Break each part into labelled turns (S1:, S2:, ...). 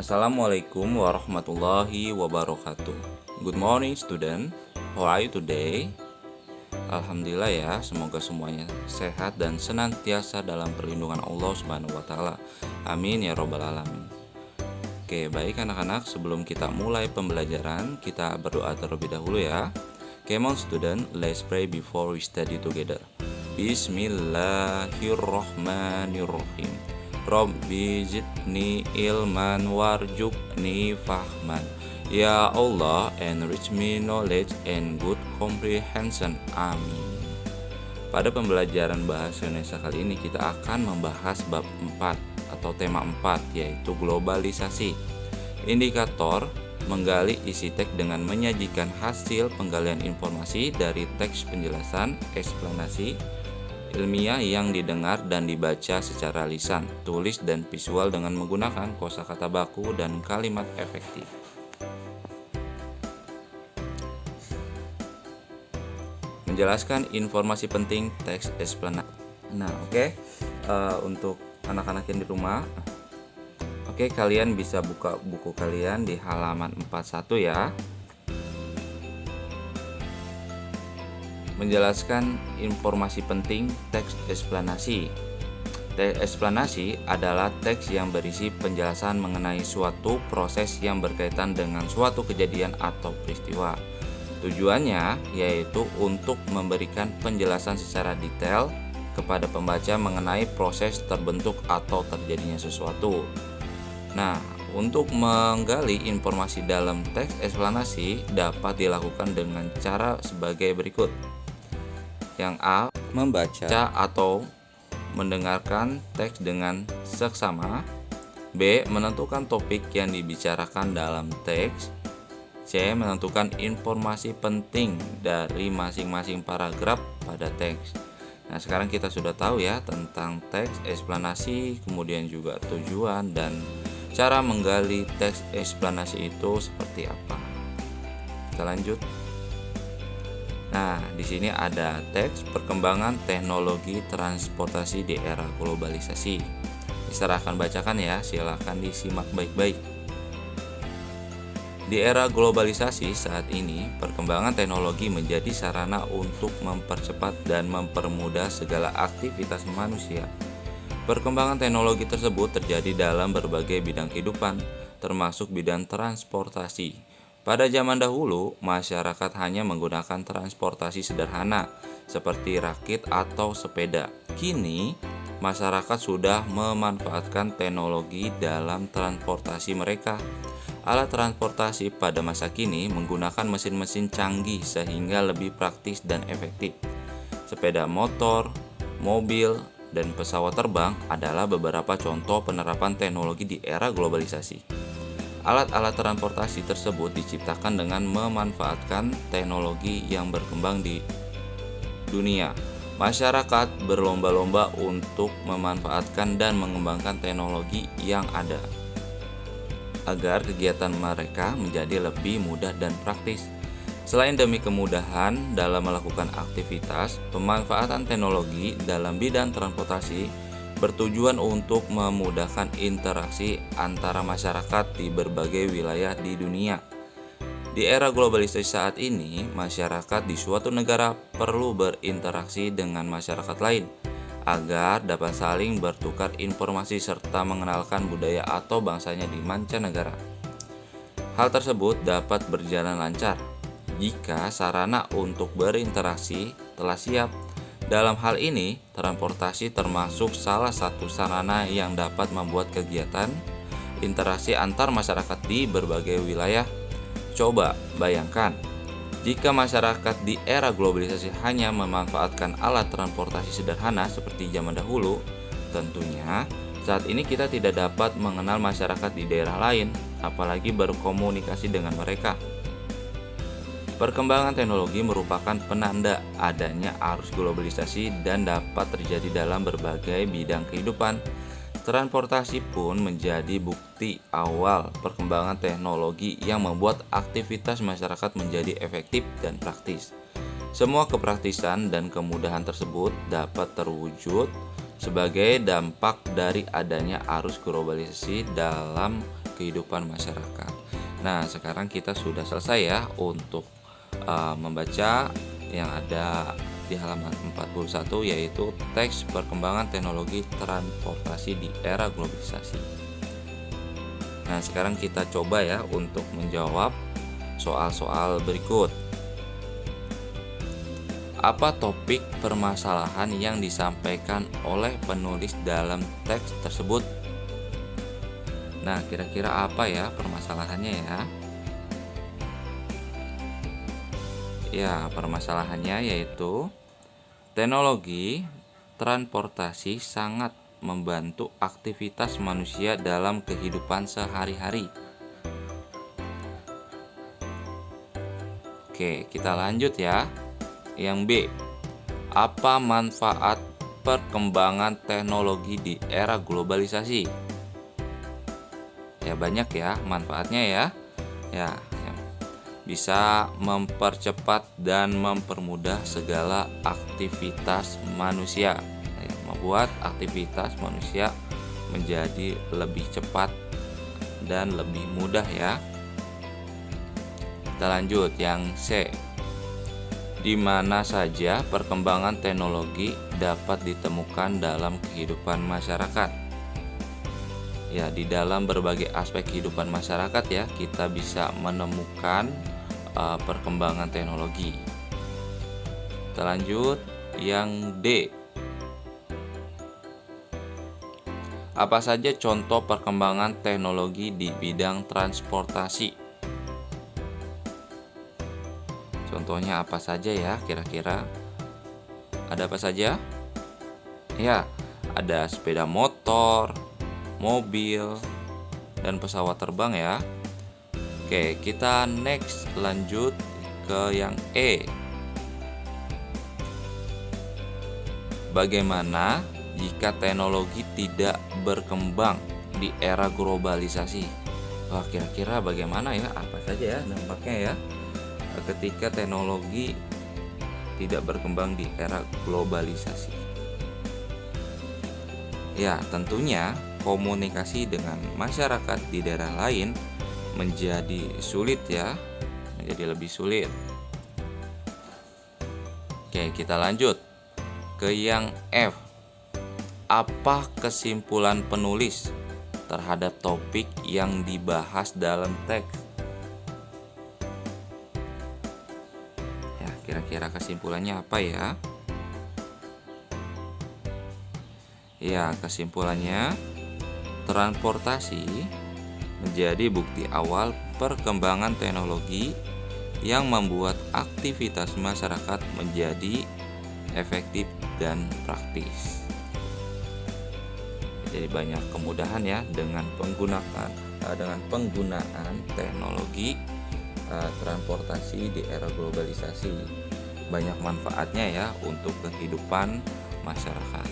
S1: Assalamualaikum warahmatullahi wabarakatuh. Good morning student. How are you today? Alhamdulillah ya, semoga semuanya sehat dan senantiasa dalam perlindungan Allah Subhanahu wa taala. Amin ya robbal alamin. Oke, baik anak-anak, sebelum kita mulai pembelajaran, kita berdoa terlebih dahulu ya. Come on student, let's pray before we study together. Bismillahirrahmanirrahim. Rabbi zidni ilman warjukni fahman. Ya Allah, enrich me knowledge and good comprehension. Amin. Pada pembelajaran bahasa Indonesia kali ini kita akan membahas bab 4 atau tema 4, yaitu globalisasi. Indikator menggali isi teks dengan menyajikan hasil penggalian informasi dari teks penjelasan, eksplanasi ilmiah yang didengar dan dibaca secara lisan, tulis, dan visual dengan menggunakan kosakata baku dan kalimat efektif. Menjelaskan informasi penting teks eksplanasi. Nah, untuk anak-anak yang di rumah, kalian bisa buka buku kalian di halaman 41 ya. Menjelaskan informasi penting teks eksplanasi. Teks eksplanasi adalah teks yang berisi penjelasan mengenai suatu proses yang berkaitan dengan suatu kejadian atau peristiwa. Tujuannya yaitu untuk memberikan penjelasan secara detail kepada pembaca mengenai proses terbentuk atau terjadinya sesuatu. Nah, untuk menggali informasi dalam teks eksplanasi dapat dilakukan dengan cara sebagai berikut. Yang A, membaca atau mendengarkan teks dengan seksama. B, menentukan topik yang dibicarakan dalam teks. C, menentukan informasi penting dari masing-masing paragraf pada teks. Nah, sekarang kita sudah tahu ya tentang teks eksplanasi, kemudian juga tujuan dan cara menggali teks eksplanasi itu seperti apa. Kita lanjut. Nah, di sini ada teks perkembangan teknologi transportasi di era globalisasi. Saya akan bacakan ya, silakan disimak baik-baik. Di era globalisasi saat ini, perkembangan teknologi menjadi sarana untuk mempercepat dan mempermudah segala aktivitas manusia. Perkembangan teknologi tersebut terjadi dalam berbagai bidang kehidupan, termasuk bidang transportasi. Pada zaman dahulu, masyarakat hanya menggunakan transportasi sederhana seperti rakit atau sepeda. Kini, masyarakat sudah memanfaatkan teknologi dalam transportasi mereka. Alat transportasi pada masa kini menggunakan mesin-mesin canggih sehingga lebih praktis dan efektif. Sepeda motor, mobil, dan pesawat terbang adalah beberapa contoh penerapan teknologi di era globalisasi. Alat-alat transportasi tersebut diciptakan dengan memanfaatkan teknologi yang berkembang di dunia. Masyarakat berlomba-lomba untuk memanfaatkan dan mengembangkan teknologi yang ada agar kegiatan mereka menjadi lebih mudah dan praktis. Selain demi kemudahan dalam melakukan aktivitas, pemanfaatan teknologi dalam bidang transportasi bertujuan untuk memudahkan interaksi antara masyarakat di berbagai wilayah di dunia. Di era globalisasi saat ini, masyarakat di suatu negara perlu berinteraksi dengan masyarakat lain agar dapat saling bertukar informasi serta mengenalkan budaya atau bangsanya di mancanegara. Hal tersebut dapat berjalan lancar jika sarana untuk berinteraksi telah siap. Dalam hal ini, transportasi termasuk salah satu sarana yang dapat membuat kegiatan interaksi antar masyarakat di berbagai wilayah. Coba bayangkan, jika masyarakat di era globalisasi hanya memanfaatkan alat transportasi sederhana seperti zaman dahulu, tentunya saat ini kita tidak dapat mengenal masyarakat di daerah lain, apalagi berkomunikasi dengan mereka. Perkembangan teknologi merupakan penanda adanya arus globalisasi dan dapat terjadi dalam berbagai bidang kehidupan. Transportasi pun menjadi bukti awal perkembangan teknologi yang membuat aktivitas masyarakat menjadi efektif dan praktis. Semua kepraktisan dan kemudahan tersebut dapat terwujud sebagai dampak dari adanya arus globalisasi dalam kehidupan masyarakat. Nah, sekarang kita sudah selesai ya untuk membaca yang ada di halaman 41, yaitu teks perkembangan teknologi transportasi di era globalisasi. Nah, sekarang kita coba ya untuk menjawab soal-soal berikut. Apa topik permasalahan yang disampaikan oleh penulis dalam teks tersebut? Nah, kira-kira apa ya permasalahannya ya? Ya, permasalahannya yaitu teknologi transportasi sangat membantu aktivitas manusia dalam kehidupan sehari-hari. Oke, kita lanjut ya. Yang B, apa manfaat perkembangan teknologi di era globalisasi? Ya, banyak ya manfaatnya ya. Ya, bisa mempercepat dan mempermudah segala aktivitas manusia. Membuat aktivitas manusia menjadi lebih cepat dan lebih mudah ya. Kita lanjut yang C. Di mana saja perkembangan teknologi dapat ditemukan dalam kehidupan masyarakat? Ya, di dalam berbagai aspek kehidupan masyarakat ya, kita bisa menemukan perkembangan teknologi. Kita lanjut yang D. Apa saja contoh perkembangan teknologi di bidang transportasi? Contohnya apa saja ya kira-kira? Ada apa saja? Ya, ada sepeda motor, mobil, dan pesawat terbang ya. Oke, kita next lanjut ke yang E. Bagaimana jika teknologi tidak berkembang di era globalisasi? Wah, kira-kira bagaimana ya? Apa saja ya dampaknya ya ketika teknologi tidak berkembang di era globalisasi? Ya, tentunya komunikasi dengan masyarakat di daerah lain menjadi sulit ya, menjadi lebih sulit. Oke, kita lanjut ke yang F. Apa kesimpulan penulis terhadap topik yang dibahas dalam teks? Ya, kira-kira kesimpulannya apa ya? Ya, kesimpulannya transportasi menjadi bukti awal perkembangan teknologi yang membuat aktivitas masyarakat menjadi efektif dan praktis. Jadi banyak kemudahan ya dengan penggunaan teknologi transportasi di era globalisasi. Banyak manfaatnya ya untuk kehidupan masyarakat.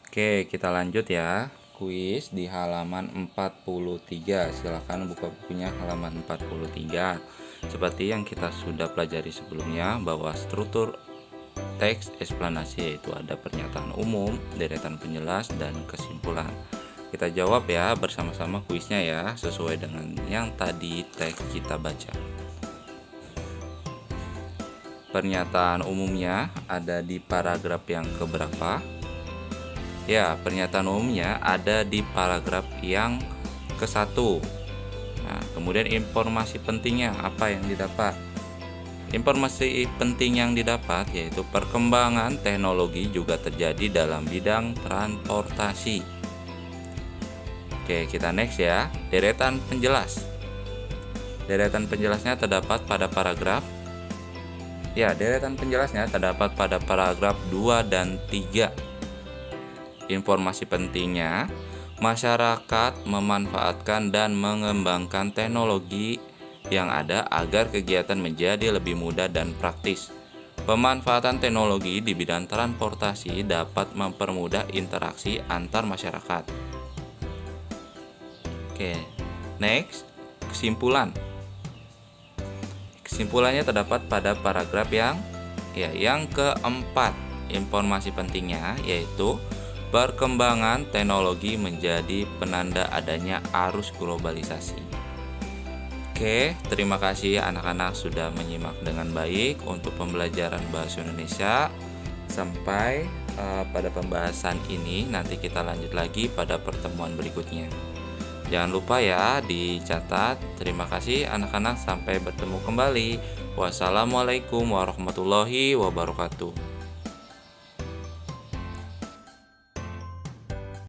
S1: Oke, kita lanjut ya. Kuis di halaman 43. Silakan buka bukunya halaman 43. Seperti yang kita sudah pelajari sebelumnya, bahwa struktur teks eksplanasi yaitu ada pernyataan umum, deretan penjelas, dan kesimpulan. Kita jawab ya bersama-sama kuisnya ya, sesuai dengan yang tadi teks kita baca. Pernyataan umumnya ada di paragraf yang keberapa? Ya, pernyataan umumnya ada di paragraf yang ke-1. Nah, kemudian informasi pentingnya apa yang didapat? Informasi penting yang didapat yaitu perkembangan teknologi juga terjadi dalam bidang transportasi. Oke, kita next ya. Deretan penjelas. Deretan penjelasnya terdapat pada paragraf. Ya, deretan penjelasnya terdapat pada paragraf 2 dan 3. Informasi pentingnya, masyarakat memanfaatkan dan mengembangkan teknologi yang ada agar kegiatan menjadi lebih mudah dan praktis. Pemanfaatan teknologi di bidang transportasi dapat mempermudah interaksi antar masyarakat. Oke, next, kesimpulan. Kesimpulannya terdapat pada paragraf yang keempat. Informasi pentingnya yaitu Perkembangan teknologi menjadi penanda adanya arus globalisasi. Oke, terima kasih anak-anak sudah menyimak dengan baik untuk pembelajaran bahasa Indonesia. Sampai pada pembahasan ini nanti kita lanjut lagi pada pertemuan berikutnya. Jangan lupa ya dicatat. Terima kasih anak-anak, sampai bertemu kembali. Wassalamualaikum warahmatullahi wabarakatuh.